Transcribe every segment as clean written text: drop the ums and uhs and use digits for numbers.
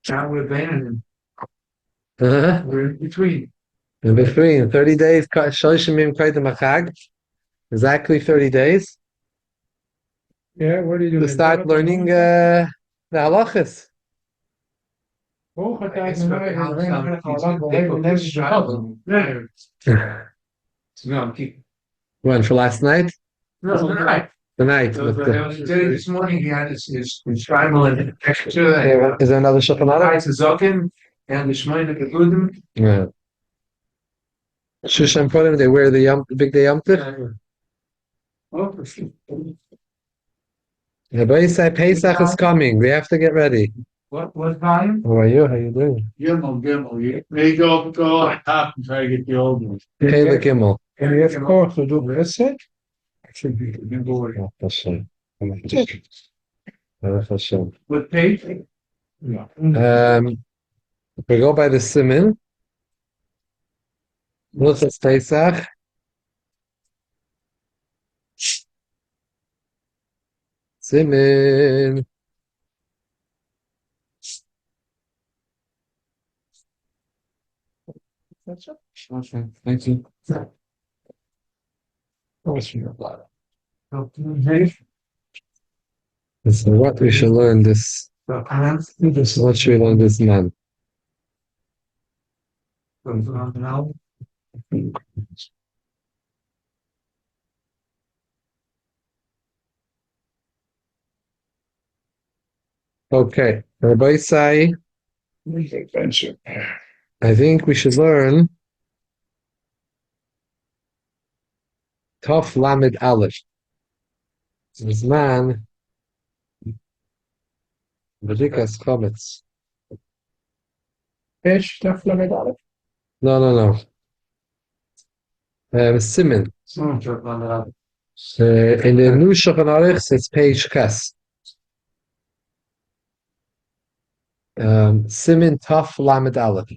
Now we're abandoning. Uh-huh. We're in between. In between, 30 days, Shoshim Yom Kaidim Achag, exactly 30 days Yeah, what are you doing? to start learning the halachas. When, for last night? No, tonight. Tonight. So, this morning he had his tribal and extra. Is there another Shulchan Aruch? The Zokin and the Shmoyne Kedudim. Yeah. Shushan Purim, they wear the big day Yom Tif. Oh, for sure. Everybody say Pesach is coming. We have to get ready. What time? How are you? How you doing? Gimel. You may go top and try to get the old one. Hey, the Gimel. And you have to go to do this. Should be board. What page? Yeah. We go by the Siman. Hilchos Pesach. Siman. Okay, thank you. So what we should learn this. What should we learn this month? Okay, everybody say, I think we should learn Tov Lamed Aleph. This man, Mechiras Chometz. Fish, Tov Lamed Aleph. No. Siman. In the new Shulchan Aruch, it's page Ches. Siman Tov Lamed Aleph.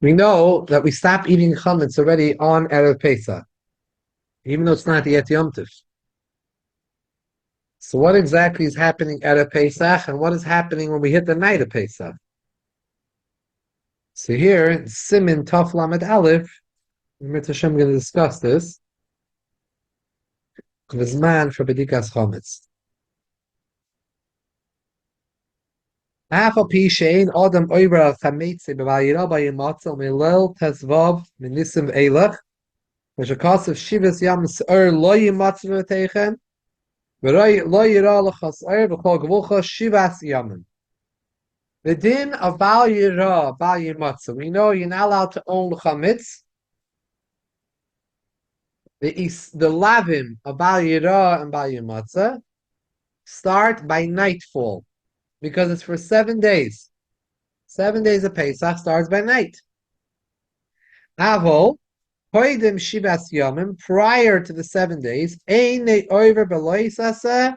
We know that we stop eating chametz already on Erev Pesach, even though it's not yet Yom Tov. So what exactly is happening Erev Pesach, and what is happening when we hit the night of Pesach? So here, Siman Tov Lamed Aleph, Mitzvah Hashem going to discuss this. V'zman for Bedikas Chametz. Afal pi shein adam oivra chametz b'vayira b'yimatzel milel tezvav minisim eilach v'shakos of shivas yam s'er lo yimatzel v'teichen v'roi lo yira l'chas er v'chol gvucha shivas yamin. The din of bal yira bal yimatzel. We know you're not allowed to own chametz. The lavim of bal yira and bal yimatzel start by nightfall, because it's for 7 days. 7 days of Pesach starts by night. Avol, hoidim shivas yomim, prior to the 7 days, ein ne over beloisasa,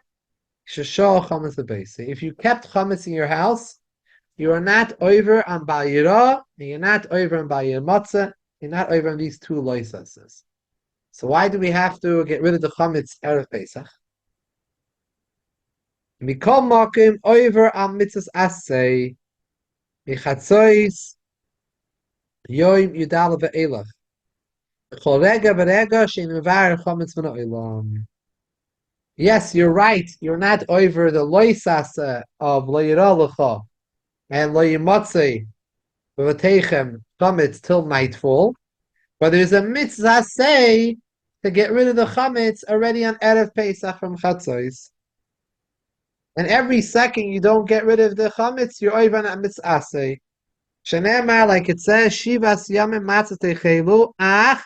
shashol chametz lebesi. If you kept chametz in your house, you are not over on bayira, and you're not over on bayir matzah, you're not over on these two loisasas. So why do we have to get rid of the chametz erev Pesach? Mikol makim over on mitzvahs asay, michatzois, yoim yudal ve'elach. Yes, you're right. You're not over the loisasa of loyiralacha and loyimatze v'vatechem chametz till nightfall, but there's a mitzvah say to get rid of the chametz already on Erev Pesach from chatzos. And every second you don't get rid of the chametz, you're over on a mitzvah say. Shenemar, like it says, Shivas Yamim Matzah Techelu, Ach,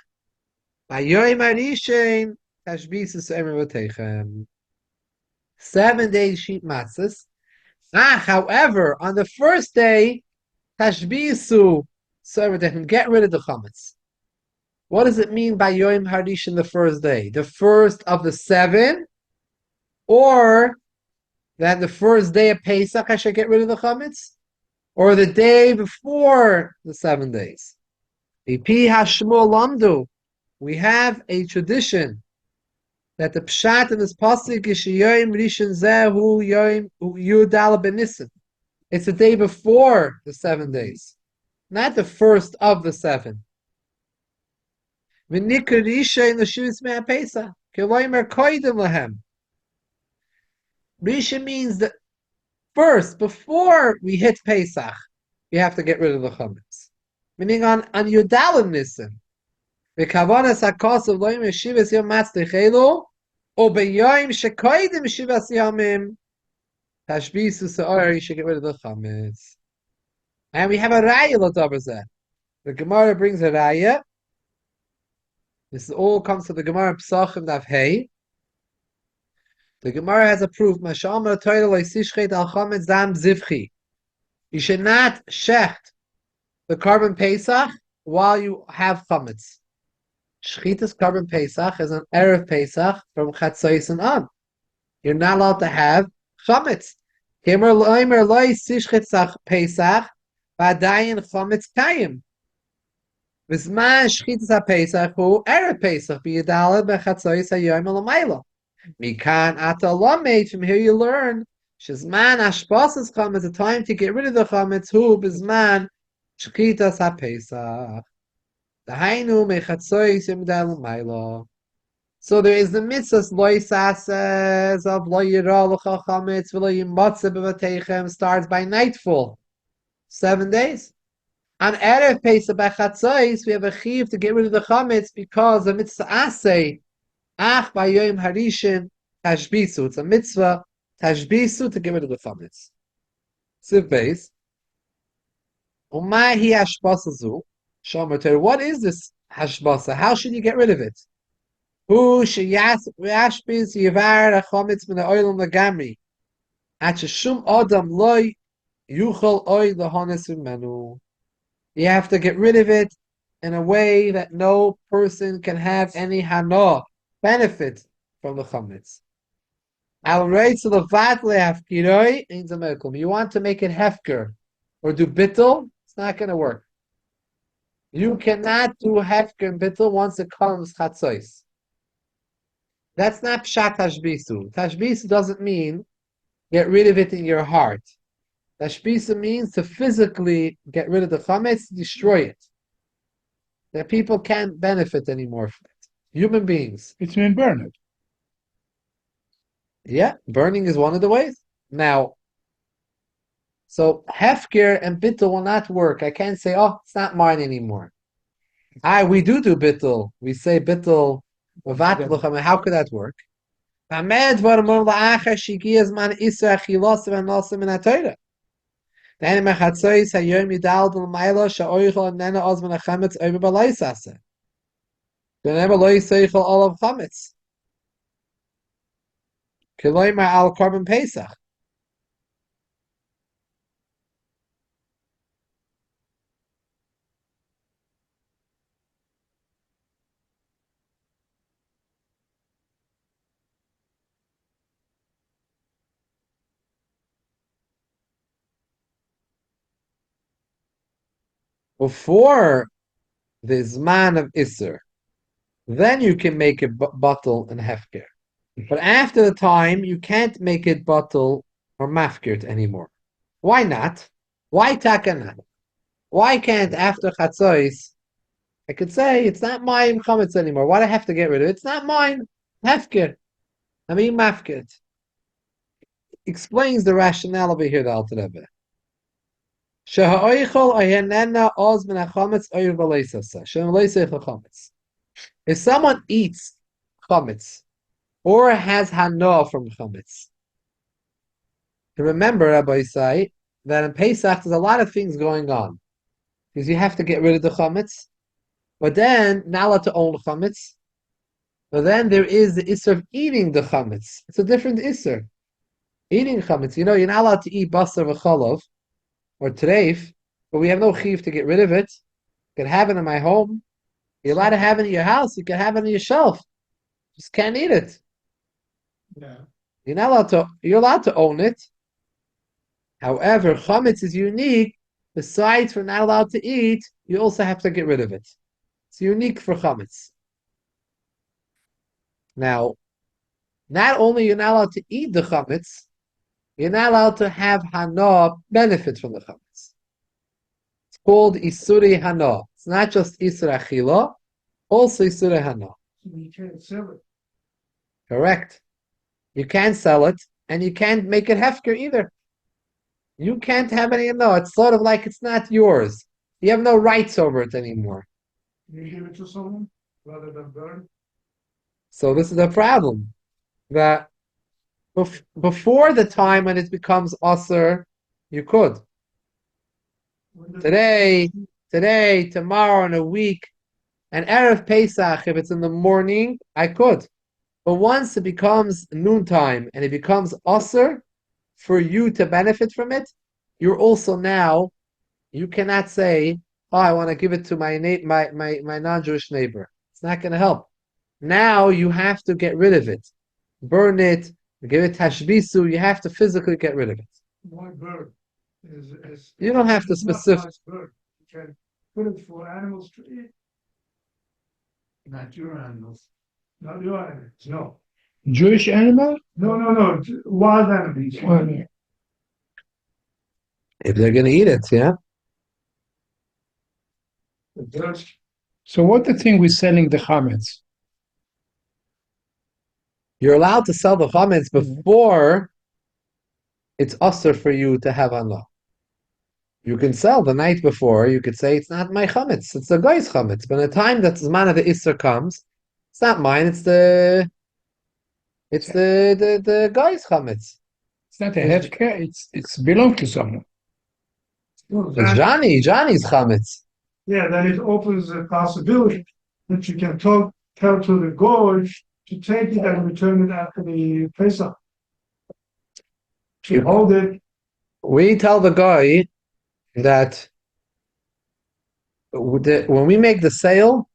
Bayoim Arishin, Tashbisus Emer 7 days sheep matzahs. However, on the first day, Tashbisu, so they can get rid of the chametz. What does it mean by Yoim Harishin the first day? The first of the 7, or that the first day of Pesach I should get rid of the chametz, or the day before the 7 days? We have a tradition that the pshat in this pasuk is sheyoyim rishon zehu yoyim yudal benissen. It's the day before the 7 days, not the first of the 7. V'nikra risha in the shivus mei Pesach keloimer koydem lahem. Risha means that first, before we hit Pesach, we have to get rid of the chametz. Meaning on Yudalim Nissen. V'kavanas hakosov loim yeshivas yom matztechelu, or beyoim shekoidim shivas yomim, tashbisu se'or, you should get rid of the chametz. And we have a raya l'davar. The Gemara brings a raya. This all comes to the Gemara Psachim Daf Hey. The Gemara has approved Mashamar Torah leisishchet al chametz dam zivchi. You should not shecht the carbon Pesach while you have chametz. Shchitas carbon Pesach is an erev Pesach from Chatzos and on. You're not allowed to have chametz. Kemer loimer loy sishchet Pesach v'adayin chametz kayim. V'zman shchitas ha-Pesach hu erev Pesach b'yidalad b'chatzos hayoyim l'mayla. Mikan ata lamed, from here you learn shizman hashpasas chametz, the time to get rid of the chametz hu b'zman shchitas ha-Pesach. Dahainu mechatzois yomdal l'mayla. So there is the mitzvahs loy sases of lo yira l'cha chametz v'lo yimatze b'vateichem starts by nightfall, 7 days. On erev Pesach by chatzos we have a chiv to get rid of the chametz because the mitzvah asay ach by yom harishin tashbisu. It's a mitzvah tashbisu to get rid of the chametz. Siv beis. Umahi hashbasazu. Shomer, what is this hashbasa? How should you get rid of it? Hu sheyashbiz yivar chametz min ha'olam legamri. At shum adam loy yuchal oy lehones menu. You have to get rid of it in a way that no person can have any hana, benefit from the chametz. You want to make it hefker or do bittul, it's not going to work. You cannot do hefker and bittul once it comes chatzos. That's not pshat tashbisu. Tashbisu doesn't mean get rid of it in your heart. Tashbisu means to physically get rid of the chametz, destroy it. That people can't benefit anymore from it. Human beings. It's mean burn it. Yeah, burning is one of the ways. Now, so hefker and bittul will not work. I can't say, oh, it's not mine anymore. We do bittul. We say bittul. How could that work? Then mechatzois hayom yidal d'l'mayla sha'oichel nena ozman hachametz over b'laisase. Whenever lo yiseichel olav chametz. Kiloyma al carbon Pesach. Before the Zman of Isser, then you can make it bottle and hefker. But after the time, you can't make it bottle or mafkirt anymore. Why not? Why takana? Why can't after chatzos? I could say it's not mine chametz anymore. Why do I have to get rid of it? It's not mine. Hefker. I mean mafkirt. Explains the rationale over here, the Alter Rebbe. If someone eats chametz or has hana from chametz, remember, Rabbi say that in Pesach there's a lot of things going on because you have to get rid of the chametz, but then not allowed to own chametz. But then there is the isser of eating the chametz. It's a different isser. Eating chametz, you're not allowed to eat basar v'cholov or treif, but we have no chiv to get rid of it. You can have it in my home. You're allowed to have it in your house. You can have it on your shelf. Just can't eat it. Yeah. You're allowed to own it. However, chametz is unique. Besides for not allowed to eat, you also have to get rid of it. It's unique for chametz. Now, not only you're not allowed to eat the chametz, you're not allowed to have hana benefits from the chametz. It's called isuri hana. It's not just isur achila, also isuri hana. You can't sell it. Correct. You can't sell it, and you can't make it hefker either. You can't have any. No, it's sort of like it's not yours. You have no rights over it anymore. Can you give it to someone rather than burn? So this is a problem. That before the time when it becomes usher, you could. Today, tomorrow, in a week, and Erev Pesach, if it's in the morning, I could. But once it becomes noontime and it becomes usher for you to benefit from it, you're also now, you cannot say, oh, I want to give it to my non-Jewish neighbor. It's not going to help. Now you have to get rid of it. Burn it, give it tashbisu, you have to physically get rid of it. Why bird? You don't have to specify. You can put it for animals to eat. Not your animals. Not your animals, no. Jewish animal? No. Wild animals. If they're going to eat it, yeah. So what the thing with selling the chametz? You're allowed to sell the chametz before it's usher for you to have anlah. You can sell the night before. You could say it's not my chametz; it's the guy's chametz. But the time that the man of the isser comes, it's not mine. It's the guy's chametz. It's not a healthcare. It's belong to someone. It's Johnny's chametz. Yeah, then it opens the possibility that you can tell to the goy to take it and return it after the Pesach. To hold it. We tell the guy that when we make the sale,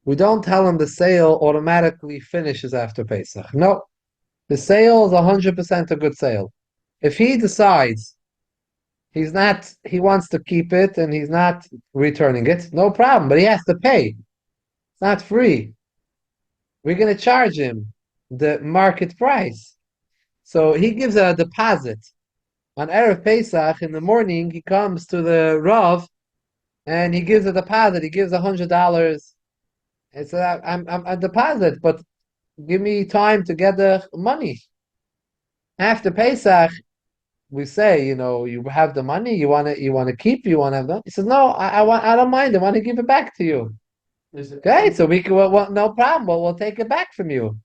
we don't tell him the sale automatically finishes after Pesach. No, the sale is 100% a good sale. If he decides he wants to keep it and he's not returning it, no problem, but he has to pay. It's not free. We're going to charge him the market price. So he gives a deposit. On Erev Pesach, in the morning, he comes to the Rav and he gives a deposit. He gives $100. It's I'm a deposit, but give me time to get the money. After Pesach, we say, you have the money, you want to keep, you want to have the. He says, no, I don't mind. I want to give it back to you. Okay, so we can. Well, no problem. We'll take it back from you.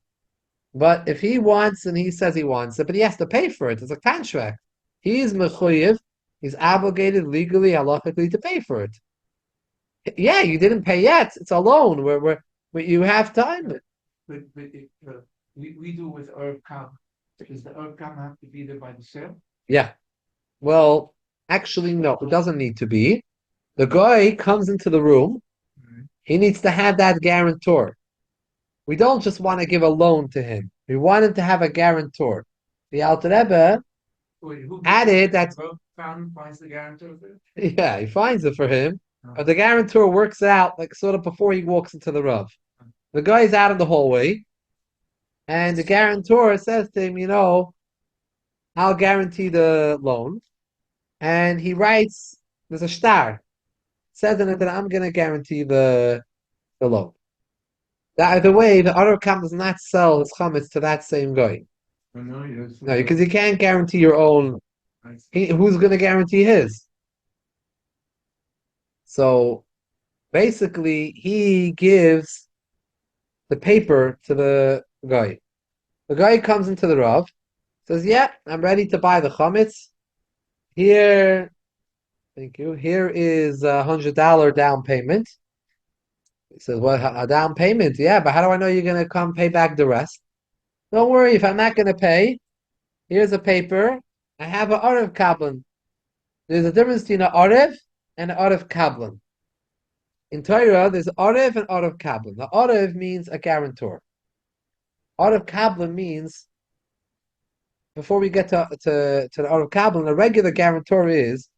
But if he wants and he says he wants it, but he has to pay for it, it's a contract. He's mechuyev. He's obligated legally, halachically, to pay for it. Yeah, you didn't pay yet. It's a loan. Where you have time. But we do with Erev Kam. Does the Erev Kam have to be there by the sale? Yeah. Well, actually, no. It doesn't need to be. The guy comes into the room. He needs to have that guarantor. We don't just want to give a loan to him. We want him to have a guarantor. The Alter Rebbe added that. Finds the guarantor. Yeah, he finds it for him. But the guarantor works out like sort of before he walks into the Rav. The guy's out in the hallway, and the guarantor says to him, I'll guarantee the loan. And he writes, there's a star. Says in it that I'm going to guarantee the loan. By the way, the other camp does not sell his chametz to that same guy. No, because you can't guarantee your own. Who's going to guarantee his? So basically, he gives the paper to the guy. The guy comes into the Rav, says, yeah, I'm ready to buy the chametz. Here, thank you. Here is $100 down payment. He says, well, a down payment? Yeah, but how do I know you're going to come pay back the rest? Don't worry, if I'm not going to pay, here's a paper. I have an Arev Kablan. There's a difference between an Arev and an Arev Kablan. In Torah, there's Arev and Arev Kablan. The Arev means a guarantor. Arev Kablan means before we get to the Arav Kabbalah, the regular guarantor is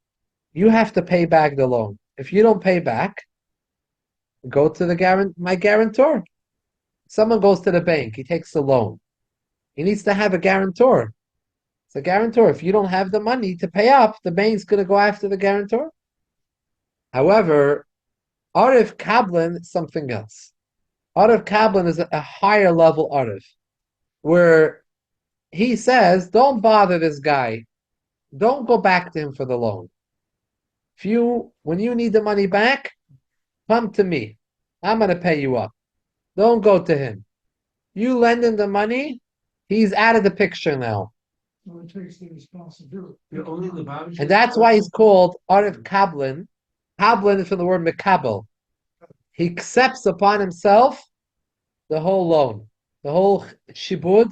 you have to pay back the loan. If you don't pay back, go to my guarantor. Someone goes to the bank, he takes a loan. He needs to have a guarantor. It's a guarantor. If you don't have the money to pay up, the bank's going to go after the guarantor. However, Arav Kabbalah is something else. Arav Kabbalah is a higher level Arav, where he says, don't bother this guy. Don't go back to him for the loan. When you need the money back, come to me. I'm going to pay you up. Don't go to him. You lend him the money, he's out of the picture now. So it takes the responsibility. You're only the Babish. And that's why he's called Arav Kabbalah. Kabbalah is from the word mekabel. He accepts upon himself the whole loan, the whole shibud.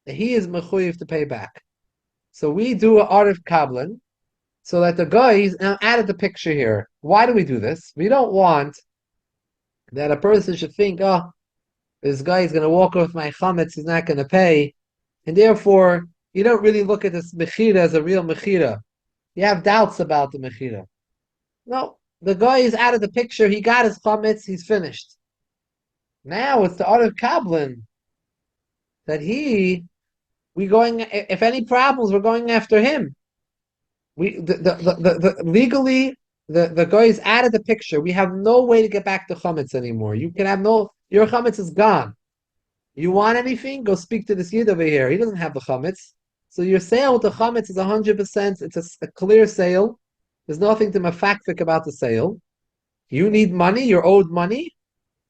He is mechuyev to pay back. So we do an Arav Kabbalah so that the guy is out of the picture here. Why do we do this? We don't want that a person should think, oh, this guy is going to walk with my chometz, he's not going to pay. And therefore, you don't really look at this mechira as a real mechira. You have doubts about the mechira. No, the guy is out of the picture. He got his chometz, he's finished. Now it's the Arav Kabbalah that if any problems, we're going after him. Legally, the guy is out of the picture. We have no way to get back to chometz anymore. Your chometz is gone. You want anything? Go speak to this yid over here. He doesn't have the chometz. So your sale with the chometz is 100%. It's a clear sale. There's nothing to mafakfik about the sale. You need money. You're owed money.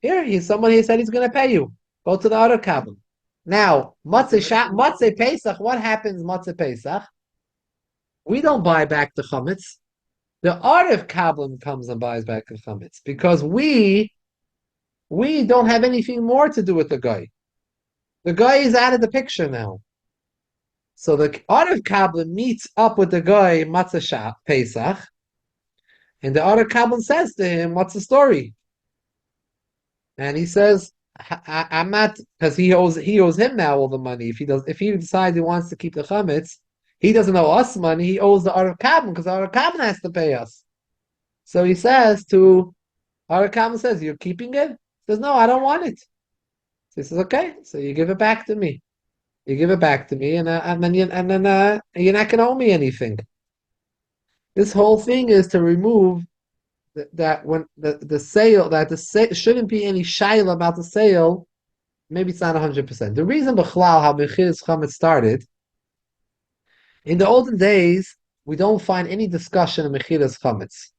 Here, someone here said he's going to pay you. Go to the other cabin. Now, Matzeh Pesach. What happens Matzeh Pesach? We don't buy back the chometz. The Arav Kabbalah comes and buys back the chometz because we don't have anything more to do with the guy. The guy is out of the picture now. So the Arav Kabbalah meets up with the guy Matzah Pesach, and the Arav Kabbalah says to him, "What's the story?" And he says, "I'm not," because he owes him now all the money. If he decides he wants to keep the chometz, he doesn't owe us money. He owes the Arav Kabbalah because the Arav Kabbalah has to pay us. So he says to Arav Kabbalah, says, "You're keeping it?" He says, "No, I don't want it." So he says, "Okay, so you give it back to me. You give it back to me, and then you're not going to owe me anything." This whole thing is to remove that when the sale shouldn't be any shaila about the sale. Maybe it's not 100%. The reason b'chlal how Mechiras Chometz started in the olden days, we don't find any discussion of Mechiras Chometz.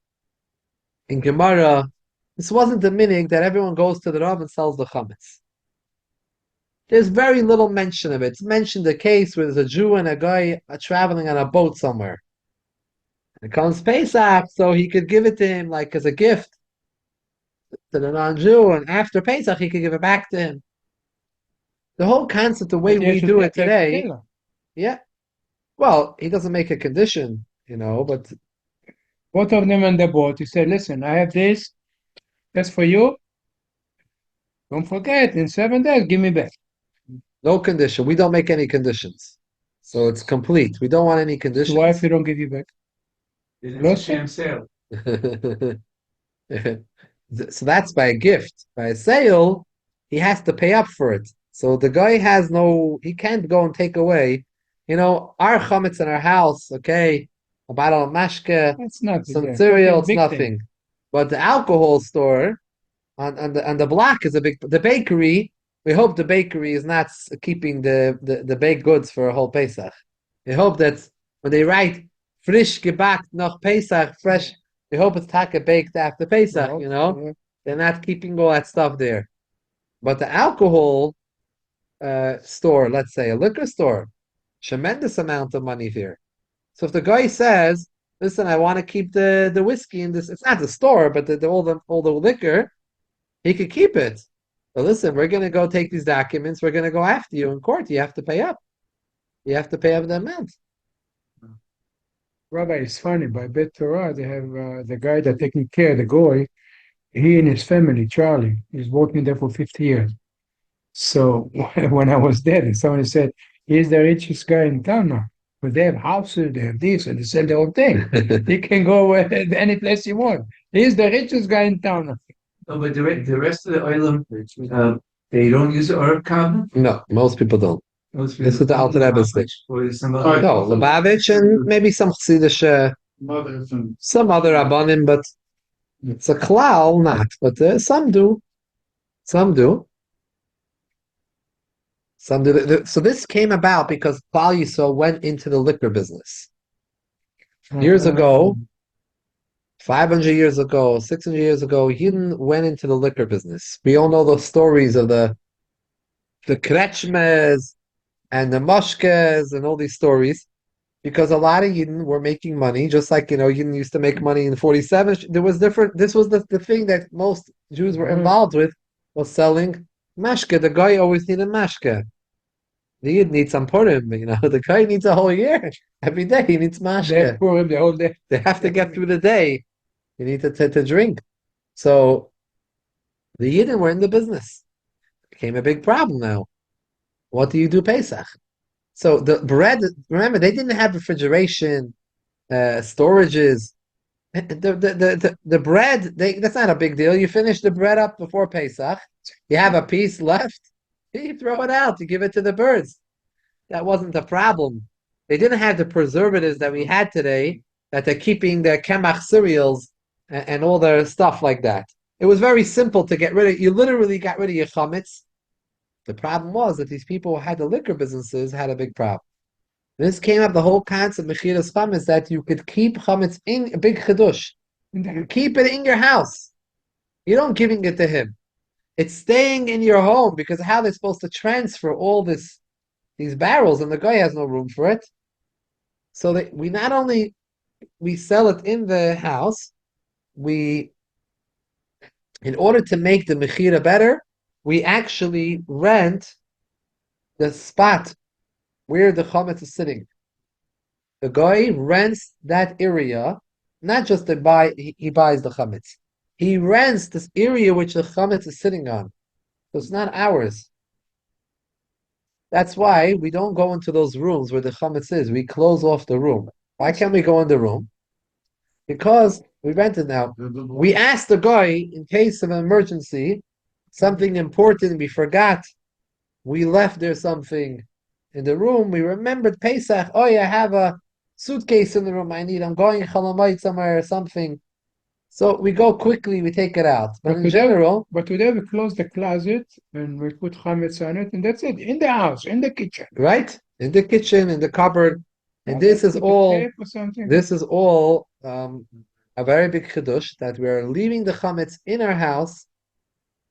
In Gemara, this wasn't the minig that everyone goes to the Rav and sells the Chometz. There's very little mention of it. It's mentioned a case where there's a Jew and a guy traveling on a boat somewhere. And it comes Pesach, so he could give it to him like as a gift to the non-Jew, and after Pesach he could give it back to him. The whole concept, the way we do it today, yeah. Well, he doesn't make a condition, but both of them on the boat, he said, "Listen, I have this. That's for you. Don't forget, in 7 days, give me back." no condition. We don't make any conditions. So it's complete. We don't want any conditions. So why if you don't give you back? It's a sham sale. So that's by a gift. By a sale, he has to pay up for it. So the guy he can't go and take away. Our chometz in our house, okay, a bottle of mashke, It's not some cereal, it's nothing. thing. But the alcohol store on the block is the bakery. We hope the bakery is not keeping the baked goods for a whole Pesach. We hope that when they write frisch gebackt noch Pesach, fresh, we hope it's taka baked after Pesach, They're not keeping all that stuff there. But the alcohol store, let's say a liquor store, tremendous amount of money here. So if the guy says, "Listen, I want to keep the whiskey in this," it's not the store, but all the liquor, he could keep it. But listen, we're going to go take these documents. We're going to go after you in court. You have to pay up. You have to pay up the amount. Rabbi, it's funny. By Bet Torah, they have the guy that taking care of the goy. He and his family, Charlie, he's working there for 50 years. So when I was there, somebody said, He's the richest guy in town now. But they have houses, they have this, and they sell their own thing. He can go any place he wants. He's the richest guy in town now. No, but the rest of the island, they don't use the Arab cabinet. No, most people don't. Most This is the Alter Rebbe's thing. Or some Right. other. No, Lubavitch and maybe some Chassidish, Mothers and some other Rabbanim, but it's a klal, not. But some do. Some do. Some do. So this came about because Klal Yisrael went into the liquor business. Years ago, 500 years ago, 600 years ago, Yidden went into the liquor business. We all know the stories of the kretschmes and the moshkes and all these stories, because a lot of Yidden were making money, just like, Yidden used to make money in 47. There was different, this was the thing that most Jews were involved with, was selling mashke. The guy always needed mashke. The Yid needs some Purim, the guy needs a whole year. Every day he needs mashke. They pour him the whole day. They have to get through the day. You need to drink. So the Yidden were in the business. It became a big problem now. What do you do Pesach? So the bread, remember, they didn't have refrigeration, storages. The bread, that's not a big deal. You finish the bread up before Pesach. You have a piece left. You throw it out. You give it to the birds. That wasn't the problem. They didn't have the preservatives that we had today, that they're keeping their Kemach cereals and all their stuff like that. It was very simple to get rid of. You literally got rid of your Chometz. The problem was that these people who had the liquor businesses had a big problem. This came up, the whole concept of Mechiras Chometz, that you could keep Chometz in a big Chidush. You keep it in your house. You don't giving it to him. It's staying in your home, because how they're supposed to transfer all these barrels, and the guy has no room for it. So we not only sell it in the house, in order to make the Mechira better, we actually rent the spot where the Chometz is sitting. The guy rents that area, not just to buy, he buys the Chometz. He rents this area which the Chometz is sitting on. So it's not ours. That's why we don't go into those rooms where the Chometz is. We close off the room. Why can't we go in the room? Because we rent it now. We asked the guy, in case of an emergency, something important we forgot, we left there something in the room, we remembered Pesach, I have a suitcase in the room I'm going Chalamayit somewhere or something. So we go quickly, we take it out. But in general... But today we close the closet and we put Chometz on it, and that's it, in the house, in the kitchen. Right? In the kitchen, in the cupboard. And this is all a very big Chidush, that we are leaving the Chometz in our house,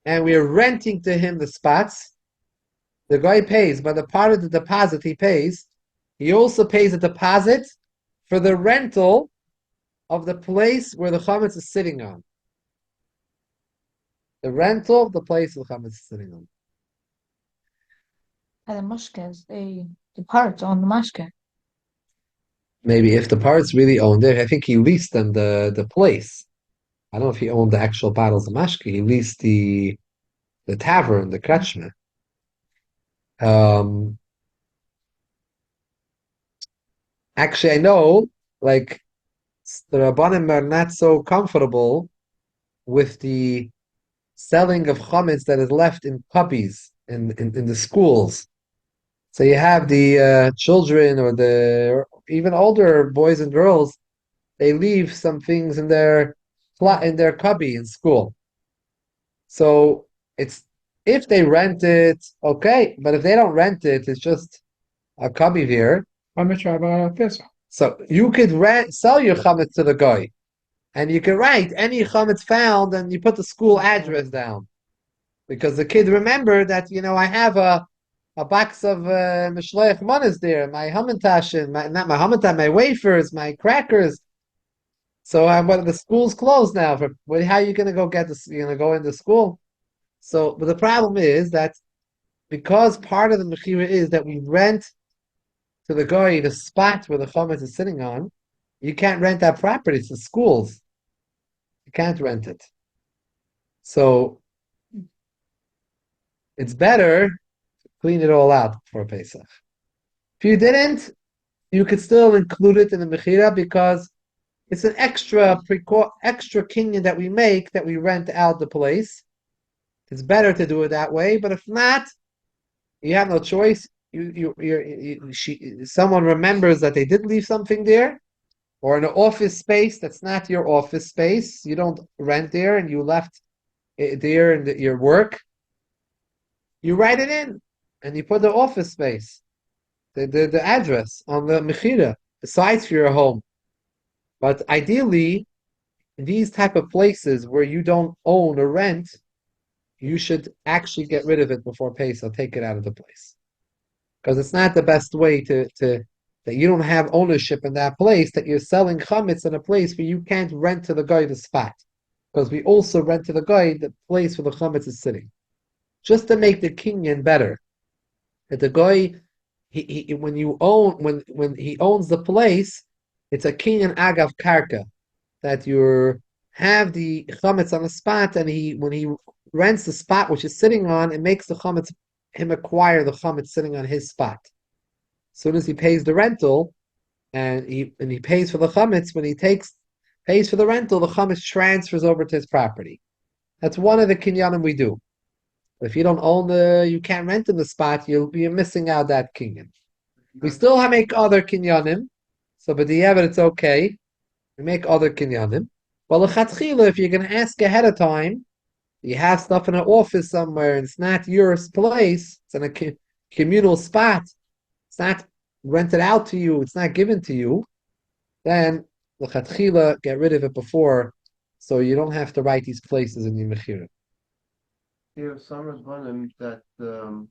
and we are renting to him the spots. The guy pays, but the part of the deposit he pays, he also pays a deposit for the rental of the place where the Chometz is sitting on. The rental of the place the Chometz is sitting on. And the mashkas, the part on the mashka. Maybe if the parts really owned it, I think he leased them the place. I don't know if he owned the actual bottles of mashke. He leased the tavern, the kretschme. Actually, I know, like, the Rabbanim are not so comfortable with the selling of chametz that is left in puppies in the schools. So you have the children or even older boys and girls, they leave some things in their cubby in school. So it's, if they rent it, okay, but if they don't rent it, it's just a cubby here. So you could sell your chametz to the guy, and you can write any chametz found, and you put the school address down, because the kid remembered that, I have a box of mishloach manas there, my hamantashin, not my hamantash, my wafers, my crackers. So when the school's closed now, how are you going to go get this? You're going to go into school. So, but the problem is that because part of the mechira is that we rent to the guy the spot where the chametz is sitting on, you can't rent that property to schools. You can't rent it. So it's better to clean it all out before Pesach. If you didn't, you could still include it in the Mechira because it's an extra kinyan that we make that we rent out the place. It's better to do it that way, but if not, you have no choice. Someone remembers that they did leave something there, or in an office space that's not your office space. You don't rent there, and you left it there in your work. You write it in, and you put the office space, the address on the mechira, besides for your home. But ideally, these type of places where you don't own or rent, you should actually get rid of it before Pesach. Take it out of the place, because it's not the best way to that you don't have ownership in that place, that you're selling chametz in a place where you can't rent to the guy the spot, because we also rent to the guy the place where the chametz is sitting, just to make the kinyan better. That the guy, when he owns the place, it's a kinyan agav karka, that you have the chametz on the spot, and when he rents the spot which is sitting on, it makes the chametz him acquire the chametz sitting on his spot. As soon as he pays the rental, and he pays for the chametz, when he pays for the rental, the chametz transfers over to his property. That's one of the kinyanim we do. If you don't own you can't rent in the spot, you'll be missing out that kinyan. We still make other kinyanim, so but the it's okay. We make other kinyanim. Well, lechatchila, if you're going to ask ahead of time, you have stuff in an office somewhere, and it's not your place. It's in a communal spot. It's not rented out to you. It's not given to you. Then lechatchila, get rid of it before, so you don't have to write these places in your mechira. There are some rabbanim that in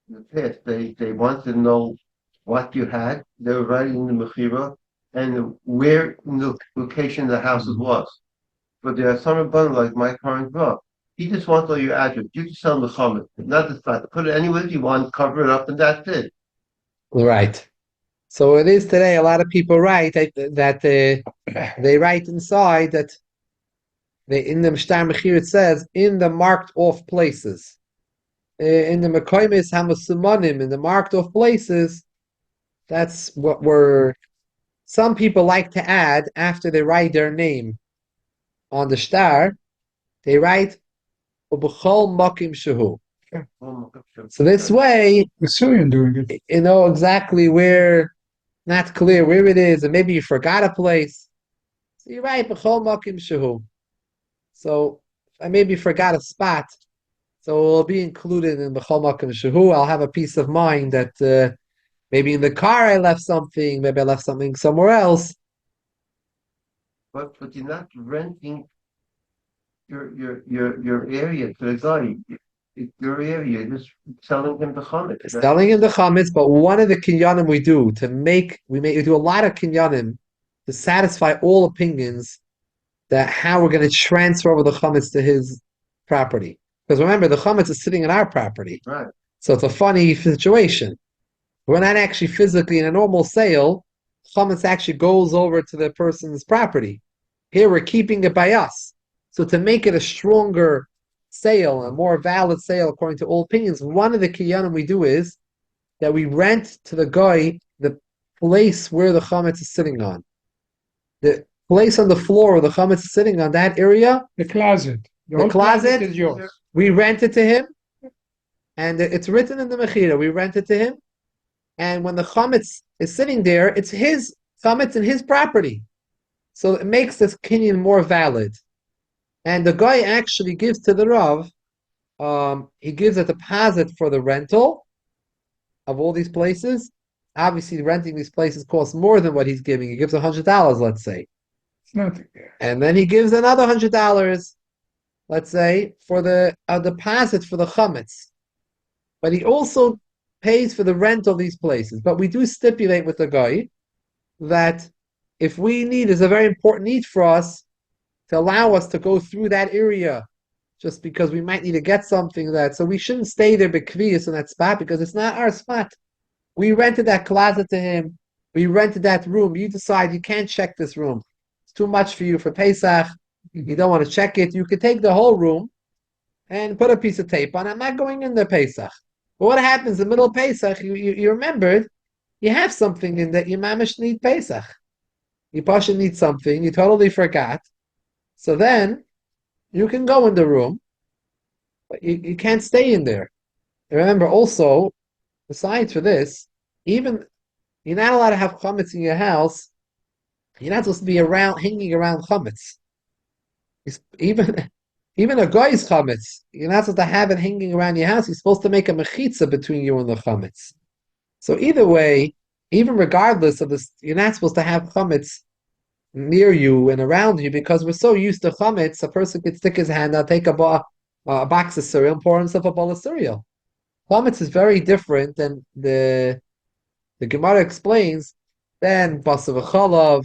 the past they wanted to know what you had. They were writing in the mechira and where in the location the house was. But there are some rabbanim like my current rav. He just wants all your address. You can sell the chametz, not the spot. Put it anywhere you want, cover it up, and that's it. Right. So it is today. A lot of people write that they write inside that in the Mishtar Mechir it says in the marked off places. In the Mekoimis Hamasumanim, in the marked off places, that's what some people like to add after they write their name on the star. They write Ubechol Makim Shehu. So this way, The Syrian doing it. you know exactly where, not clear where it is, and maybe you forgot a place. So you write Bechol Makim Shehu. So I maybe forgot a spot, so it will be included in Bechol Makim Shehu. I'll have a peace of mind that maybe in the car I left something, maybe I left something somewhere else. But you're not renting your area to the guy. It's your area. You're just selling him the chametz. Selling in the chametz, but one of the kinyanim we do we do a lot of kinyanim to satisfy all opinions that how we're going to transfer over the chametz to his property. Because remember, the chametz is sitting in our property. Right. So it's a funny situation. We're not actually physically in a normal sale. Chametz actually goes over to the person's property. Here we're keeping it by us. So to make it a stronger sale, a more valid sale according to all opinions, one of the kinyanim we do is that we rent to the guy the place where the chametz is sitting on. The place on the floor where the chametz is sitting on, that area, The closet. the whole closet is yours. we rent it to him, and it's written in the Mechira. We rent it to him, and when the chametz is sitting there, it's his chametz and his property. So it makes this kinyan more valid. And the guy actually gives to the Rav, he gives a deposit for the rental of all these places. Obviously, renting these places costs more than what he's giving. He gives $100, let's say. It's nothing. And then he gives another $100, let's say, for a deposit for the chametz. But he also pays for the rent of these places. But we do stipulate with the guy that if we need, is a very important need for us to allow us to go through that area, just because we might need to get something so we shouldn't stay there bekvius in that spot because it's not our spot. We rented that closet to him. We rented that room. You decide you can't check this room. It's too much for you for Pesach. You don't want to check it. You could take the whole room and put a piece of tape on it. I'm not going in there Pesach. But what happens in the middle of Pesach? You remembered you have something in that you mamish need Pesach. You pasha need something, you totally forgot. So then you can go in the room, but you can't stay in there. And remember also, besides for this, even you're not allowed to have chametz in your house. You're not supposed to be around hanging around chametz. Even even a guy's chametz, you're not supposed to have it hanging around your house. You're supposed to make a mechitza between you and the chametz. So either way, even regardless of this, you're not supposed to have chametz near you and around you because we're so used to chametz. A person could stick his hand out, take a box of cereal, and pour himself a bowl of cereal. Chametz is very different than the Gemara explains. Then basav v'chalav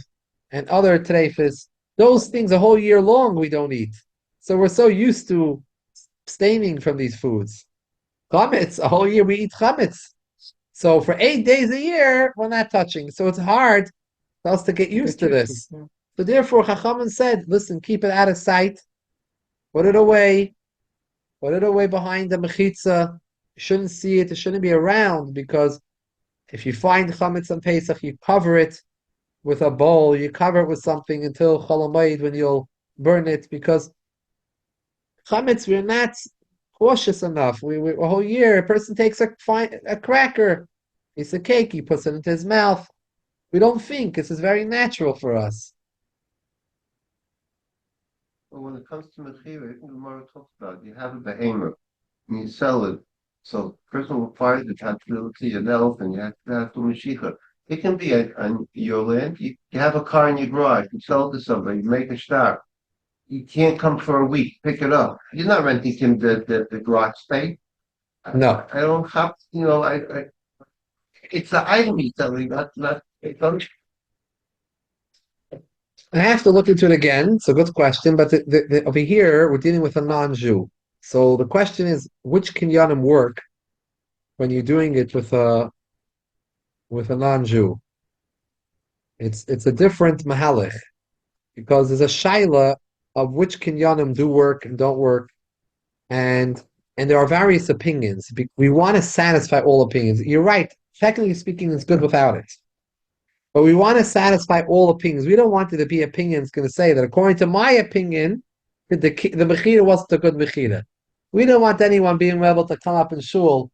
and other treifis. Those things a whole year long we don't eat. So we're so used to abstaining from these foods. Chametz, a whole year we eat chametz. So for 8 days a year, we're not touching. So it's hard for us to get used to this. So therefore, Chachamim said, listen, keep it out of sight. Put it away. Put it away behind the mechitza. You shouldn't see it. It shouldn't be around because if you find chametz on Pesach, you cover it with a bowl. You cover it with something until Chol Hamoed when you'll burn it because chametz, we're not cautious enough. We a whole year, a person takes a cracker, piece of cake, he puts it into his mouth. We don't think this is very natural for us. Well, when it comes to Mechira, even the Gemara talks about you have a behemoth and you sell it. So person requires the tangibility of an elephant, you have to have to Mashiach. It can be on your land. You have a car in your garage, you sell it to somebody, you make a start. You can't come for a week, pick it up. You're not renting him the garage space. No. I don't have, I it's the item he's selling, not it don't. I have to look into it again. It's a good question, but over here we're dealing with a non-Jew. So the question is, which kinyanim work when you're doing it with a non-Jew? It's a different mahalech because there's a shaila of which kinyanim do work and don't work, and there are various opinions. We want to satisfy all opinions. You're right. Technically speaking, it's good without it. But we want to satisfy all opinions. We don't want there to be opinions going to say that according to my opinion, the Mechira wasn't a good Mechira. We don't want anyone being able to come up in shul,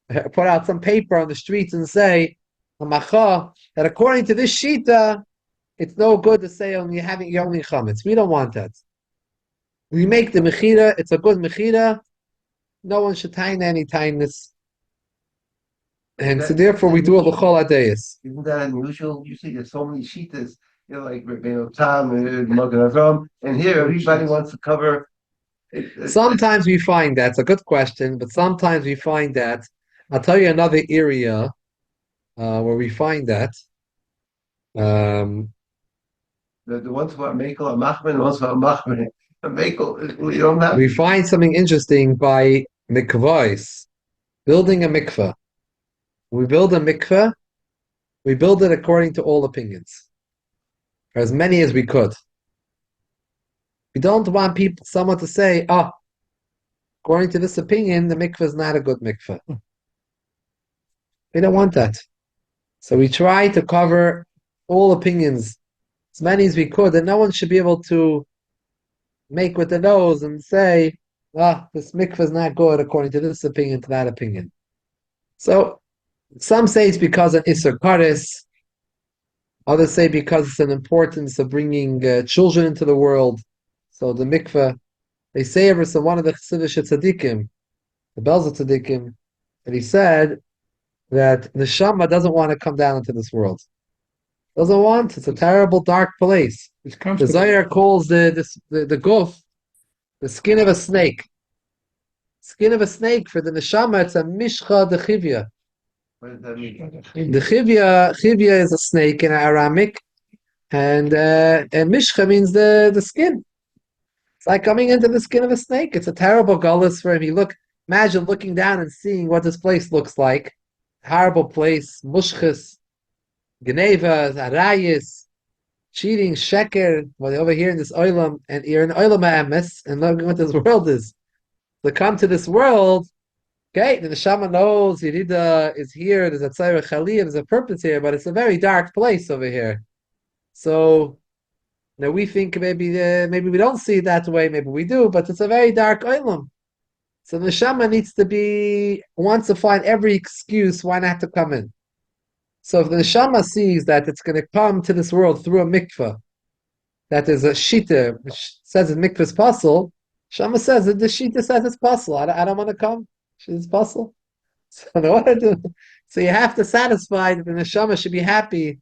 put out some paper on the streets and say, that according to this Shita, it's no good to say you're only chametz. We don't want that. We make the Mechira, it's a good Mechira. No one should tie any tightness. And so therefore we do a l'chol adayis. Isn't that unusual? Usually there's so many shitas, like Rabbeinu Tam and Magen Avram, and here everybody wants to cover. Sometimes we find that. It's a good question, but sometimes we find that. I'll tell you another area where we find that. The ones who are Mekel are Machman, the ones who are Machman. Mekel, we don't have. We find something interesting by mikvahs, building a mikvah. We build a mikveh, we build it according to all opinions, or as many as we could. We don't want someone to say, according to this opinion, the mikveh is not a good mikveh. We don't want that. So we try to cover all opinions, as many as we could, and no one should be able to make with the nose and say, this mikveh is not good according to this opinion, to that opinion. So, some say it's because of Isser Kares. Others say because it's an importance of bringing children into the world. So the mikveh, they say ever so one of the Chassidish tzaddikim, the Belzer tzaddikim, and he said that the Neshama doesn't want to come down into this world. Doesn't want. It's a terrible, dark place. The Zohar calls the guf the skin of a snake. Skin of a snake for the Neshama. It's a mishcha de chivya. What does that mean? The chivya is a snake in Aramic, and mishcha means the skin. It's like coming into the skin of a snake. It's a terrible gullus for him. Imagine looking down and seeing what this place looks like. Horrible place, mushchis, geneva, arayis, cheating, sheker. Well, over here in this oilam, and you're in oilam ha'emes, and look what this world is. To come to this world, Okay, the neshama knows Yerida is here. There's a tzayir chaliyah. There's a purpose here, but it's a very dark place over here. So now we think maybe we don't see it that way. Maybe we do, but it's a very dark olam. So the neshama wants to find every excuse why not to come in. So if the neshama sees that it's going to come to this world through a mikveh, that is a shita which says in mikveh is possible, neshama says that the shita says it's possible. I don't want to come. It's possible. So in order to, so you have to satisfy that the neshama should be happy.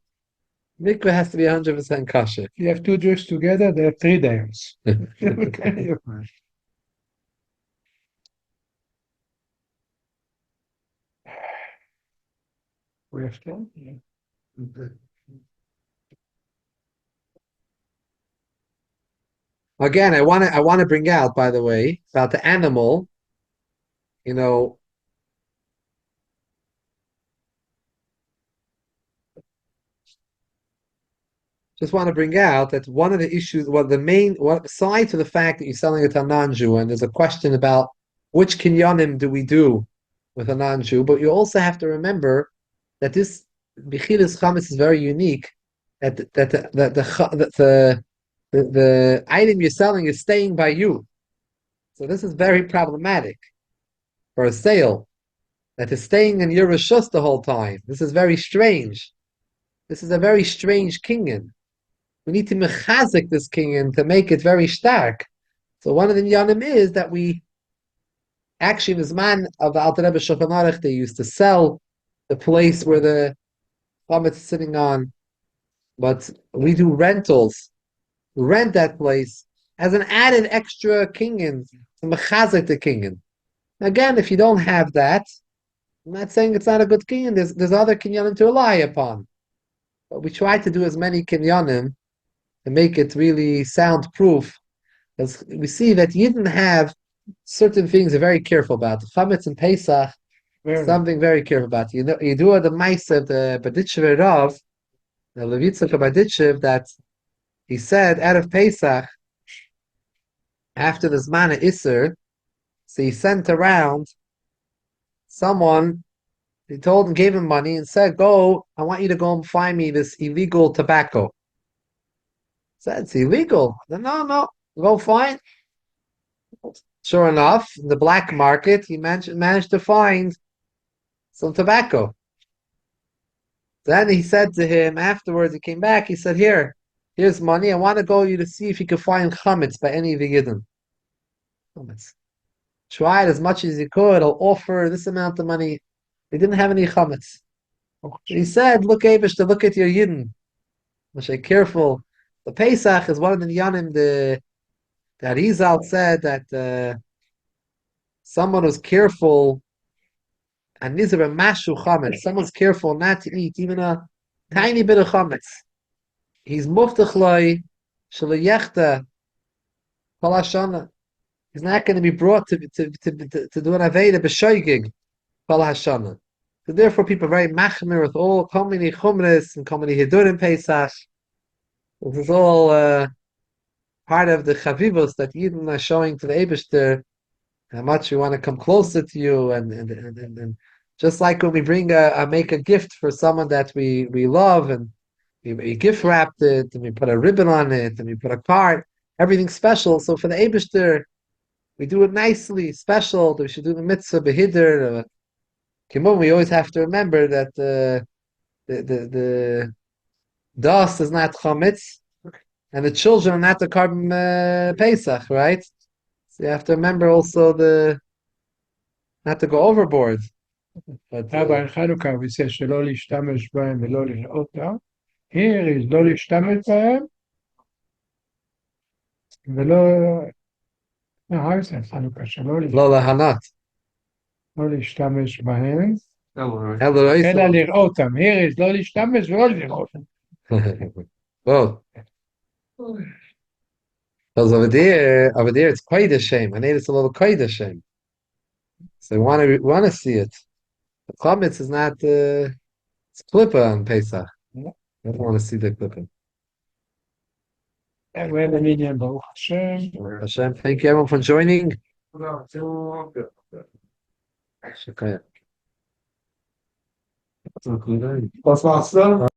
Mikveh has to be 100% kosher. You have two Jews together, they have 3 days. We have 10? Yeah. Again, I want to bring out, by the way, about the animal. You know, just want to bring out that one of the issues, aside to the fact that you're selling it to a non-Jew, and there's a question about which kinyanim do we do with a non-Jew, but you also have to remember that this Mechiras Chometz is very unique. That the item you're selling is staying by you, so this is very problematic for a sale. That is staying in your reshus the whole time. This is very strange. This is a very strange kinyan. We need to mechazik this kinyan to make it very stark. So one of the yanim is that we actually in the Zman of the Alter Rebbe Shulchan Aruch, they used to sell the place where the chometz is sitting on, but we do rentals. Rent that place as an added extra kinyan to mechazik the kinyan. Again, if you don't have that, I'm not saying it's not a good kinyan. There's other kinyanim to rely upon, but we try to do as many kinyanim to make it really soundproof. Because we see that Yidden have certain things they're very careful about. The Chometz and Pesach, something very careful about. You know, you do the mice of the Baditchev Rav, the Levitzach of Baditchev, that he said out of Pesach, after the Zman Isser, so he sent around someone, he told him, gave him money, and said, "Go, I want you to go and find me this illegal tobacco." Said, "It's illegal." No, go find. Sure enough, in the black market, he managed to find some tobacco. Then he said to him, afterwards, he came back, he said, here's money, I want to go you to see if you can find Chometz by any of the Yidden. Chometz. Try it as much as you could, I'll offer this amount of money. They didn't have any Chometz. He said, look, Abish, to look at your Yidden. Moshe, careful. The Pesach is one of the Yanim, the Arizal said that someone was careful, and these are a mashu chametz. Someone's careful not to eat even a tiny bit of chametz. He's muftachloi shalayechta kol hashana. He's not going to be brought to do an aveda b'shoigig kol hashana. So therefore, people are very machmir with all many chumres and many hidurim pesach. This is all part of the chavivos that Yidden are showing to the Eibishter, how much we want to come closer to you, and just like when we make a gift for someone that we love, and we gift wrapped it, and we put a ribbon on it, and we put a card, everything special. So for the Eibishter, we do it nicely, special. We should do the mitzvah behider. Kimon, we always have to remember that the das is not chometz, and the children are not the carbon Pesach, right? So you have to remember also not to go overboard. But Rabbi in Chanukah, we say שלא להשתמש בהם ולא לראותם. Here is לא להשתמש בהם ולא... No, how is that Chanukah? לא להנat. לא להשתמש בהם אלא אלא לראותם. Here is לא להשתמש ולא לראותם. Well, because over there it's quite a shame. I need it's a little quite a shame. So we want to see it. The Chometz is not it's klippa on Pesach. I don't want to see the klippa. We have a million, Baruch Hashem. Hashem, thank you everyone for joining. Şaka. Was war's da?